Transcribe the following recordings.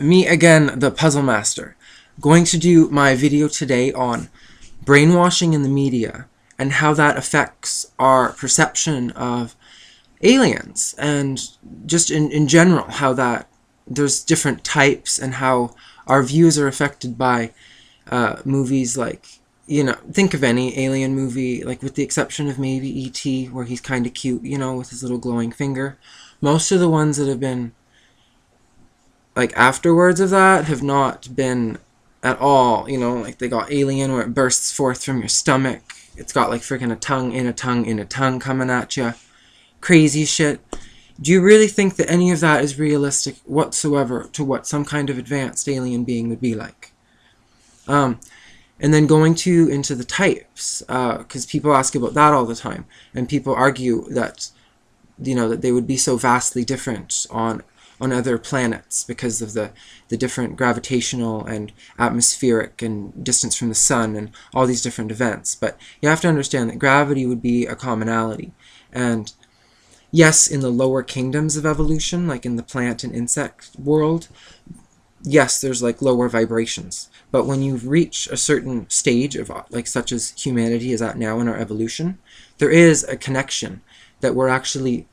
Me again, the Puzzle Master. Going to do my video today on brainwashing in the media and how that affects our perception of aliens, and just in general, how that there's different types and how our views are affected by movies like, think of any alien movie, like with the exception of maybe E.T., where he's kind of cute, with his little glowing finger. Most of the ones that have been like afterwards of that have not been at all, like they got Alien where it bursts forth from your stomach. It's got like freaking a tongue in a tongue in a tongue coming at you. Crazy shit. Do you really think that any of that is realistic whatsoever to what some kind of advanced alien being would be like? And then going into the types, because people ask about that all the time, and people argue that that they would be so vastly different on other planets because of the different gravitational and atmospheric and distance from the sun and all these different events. But you have to understand that gravity would be a commonality. And yes, in the lower kingdoms of evolution, like in the plant and insect world, yes, there's like lower vibrations. But when you reach a certain stage of like such as humanity is at now in our evolution, there is a connection that we're actually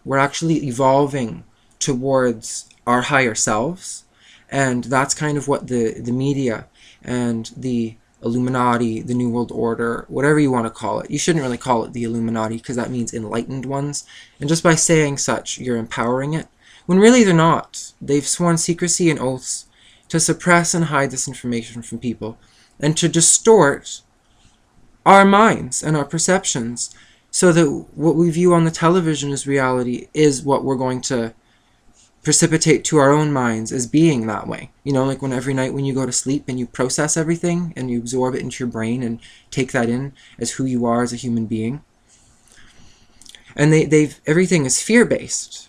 evolving towards our higher selves. And that's kind of what the media and the Illuminati, the New World Order, whatever you want to call it. You shouldn't really call it the Illuminati because that means enlightened ones. And just by saying such, you're empowering it. When really they're not. They've sworn secrecy and oaths to suppress and hide this information from people and to distort our minds and our perceptions so that what we view on the television as reality is what we're going to precipitate to our own minds as being that way. Like when every night when you go to sleep and you process everything and you absorb it into your brain and take that in as who you are as a human being. And everything is fear-based.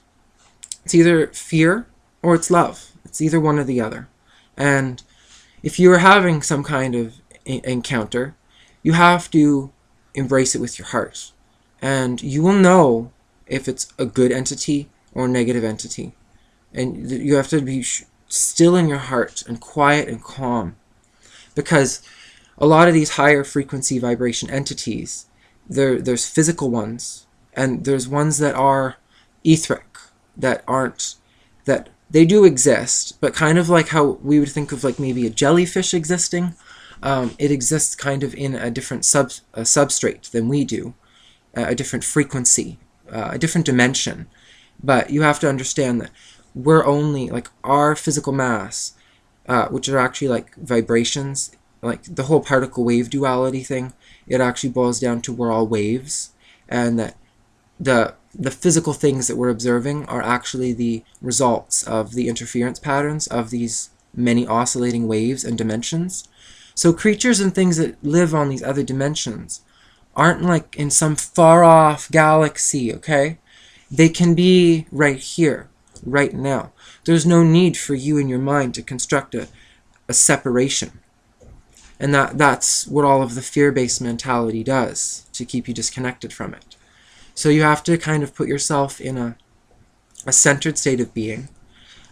It's either fear or it's love. It's either one or the other. And if you are having some kind of encounter, you have to embrace it with your heart. And you will know if it's a good entity or a negative entity. And you have to be still in your heart and quiet and calm. Because a lot of these higher frequency vibration entities, there's physical ones, and there's ones that are etheric, that they do exist, but kind of like how we would think of like maybe a jellyfish existing. It exists kind of in a different substrate than we do, a different frequency, a different dimension. But you have to understand that we're only, like our physical mass, which are actually like vibrations, like the whole particle wave duality thing, it actually boils down to we're all waves, and that the physical things that we're observing are actually the results of the interference patterns of these many oscillating waves and dimensions. So creatures and things that live on these other dimensions aren't like in some far-off galaxy, okay? They can be right here, right now. There's no need for you in your mind to construct a separation. And that's what all of the fear-based mentality does, to keep you disconnected from it. So you have to kind of put yourself in a centered state of being,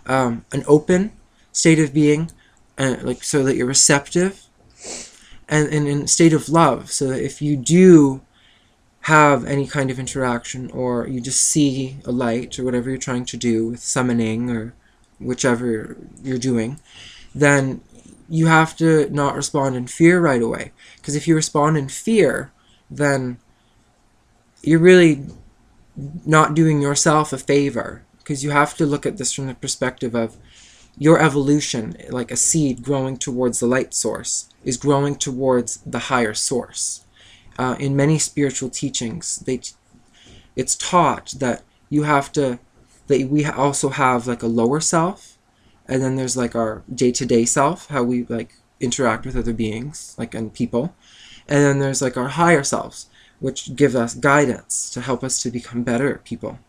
an open state of being, like so that you're receptive, and in a state of love, so that if you do have any kind of interaction, or you just see a light, or whatever you're trying to do with summoning, or whichever you're doing, then you have to not respond in fear right away. Because if you respond in fear, then you're really not doing yourself a favor, because you have to look at this from the perspective of your evolution, like a seed growing towards the light source, is growing towards the higher source. In many spiritual teachings, it's taught that that we also have like a lower self, and then there's like our day-to-day self, how we like interact with other beings, like and people, and then there's like our higher selves, which give us guidance to help us to become better people.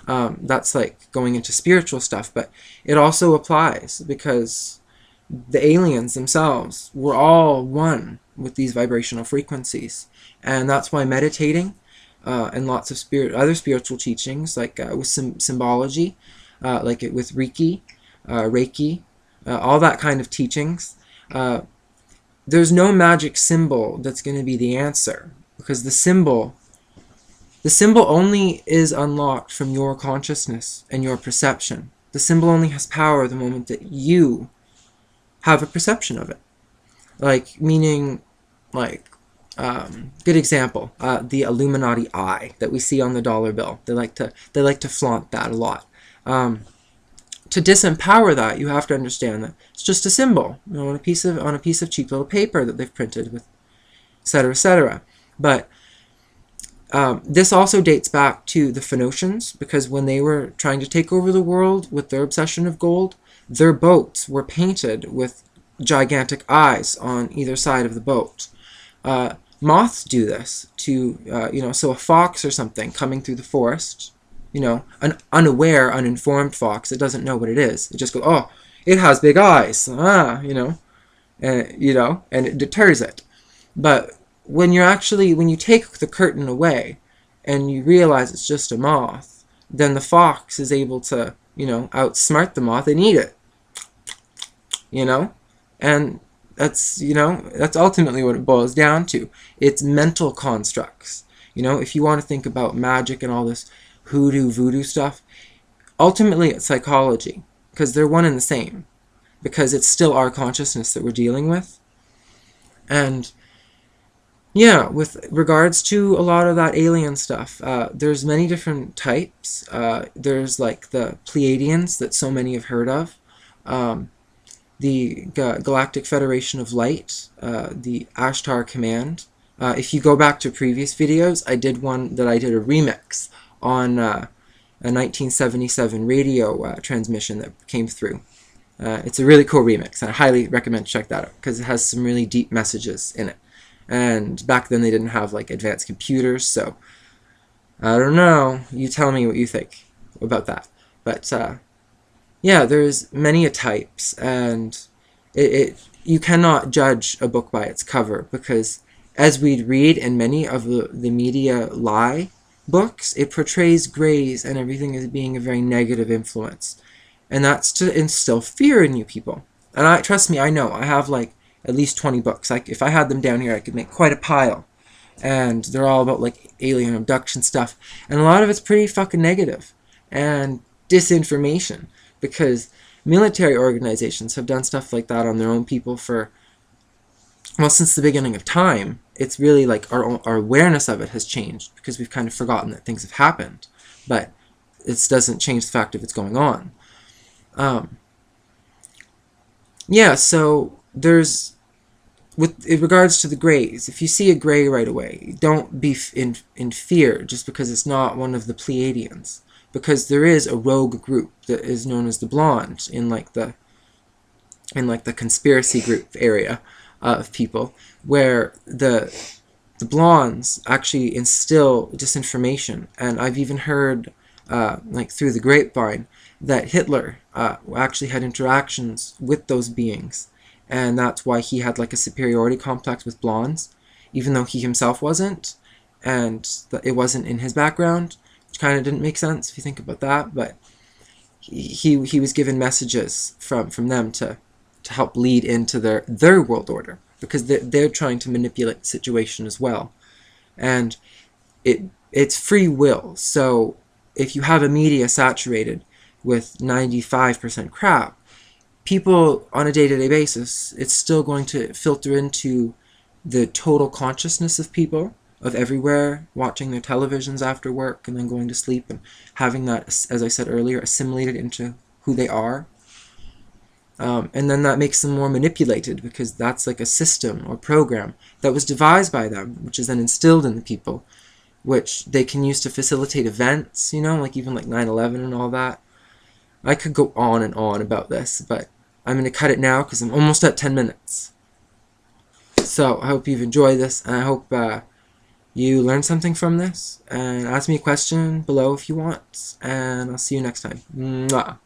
That's like going into spiritual stuff, but it also applies because the aliens themselves were all one with these vibrational frequencies, and that's why meditating and lots of other spiritual teachings, like with symbology, like it with Reiki, all that kind of teachings. There's no magic symbol that's going to be the answer, because the symbol only is unlocked from your consciousness and your perception. The symbol only has power the moment that you have a perception of it. Like, meaning, like, good example, the Illuminati eye that we see on the dollar bill. They like to flaunt that a lot. To disempower that, you have to understand that it's just a symbol, you know, on a piece of cheap little paper that they've printed with, etc., etc. But this also dates back to the Phoenicians, because when they were trying to take over the world with their obsession of gold, their boats were painted with gigantic eyes on either side of the boat. Moths do this to, so a fox or something coming through the forest, an unaware, uninformed fox that doesn't know what it is. It just goes, oh, it has big eyes, and it deters it. But when you take the curtain away and you realize it's just a moth, then the fox is able to, outsmart the moth and eat it, and that's ultimately what it boils down to. It's mental constructs. If you want to think about magic and all this hoodoo, voodoo stuff, ultimately it's psychology, because they're one and the same, because it's still our consciousness that we're dealing with. And yeah, with regards to a lot of that alien stuff, there's many different types. There's like the Pleiadians that so many have heard of, the Galactic Federation of Light, the Ashtar Command. If you go back to previous videos, I did a remix on a 1977 radio transmission that came through. It's a really cool remix, and I highly recommend check that out, because it has some really deep messages in it. And back then they didn't have like advanced computers, so I don't know. You tell me what you think about that. But yeah, there's many types, and you cannot judge a book by its cover, because as we'd read in many of the media lie books, it portrays grays and everything as being a very negative influence. And that's to instill fear in you people. And trust me, I know. I have like at least 20 books. If I had them down here, I could make quite a pile. And they're all about like alien abduction stuff. And a lot of it's pretty fucking negative and disinformation, because military organizations have done stuff like that on their own people since the beginning of time. It's really like our awareness of it has changed, because we've kind of forgotten that things have happened, but it doesn't change the fact of it's going on. Yeah, so there's, in regards to the grays, if you see a gray right away, don't be in fear just because it's not one of the Pleiadians, because there is a rogue group that is known as the Blonde in the conspiracy group area of people, where the Blondes actually instill disinformation. And I've even heard, through the grapevine, that Hitler actually had interactions with those beings, and that's why he had like a superiority complex with blondes, even though he himself wasn't, and it wasn't in his background, which kind of didn't make sense if you think about that. But he was given messages from them to help lead into their world order, because they're trying to manipulate the situation as well. And it's free will. So if you have a media saturated with 95% crap, people on a day-to-day basis, it's still going to filter into the total consciousness of people, of everywhere, watching their televisions after work and then going to sleep and having that, as I said earlier, assimilated into who they are. And then that makes them more manipulated, because that's like a system or program that was devised by them, which is then instilled in the people, which they can use to facilitate events, like even like 9/11 and all that. I could go on and on about this, but I'm going to cut it now because I'm almost at 10 minutes. So I hope you've enjoyed this, and I hope you learned something from this. And ask me a question below if you want, and I'll see you next time. Mwah.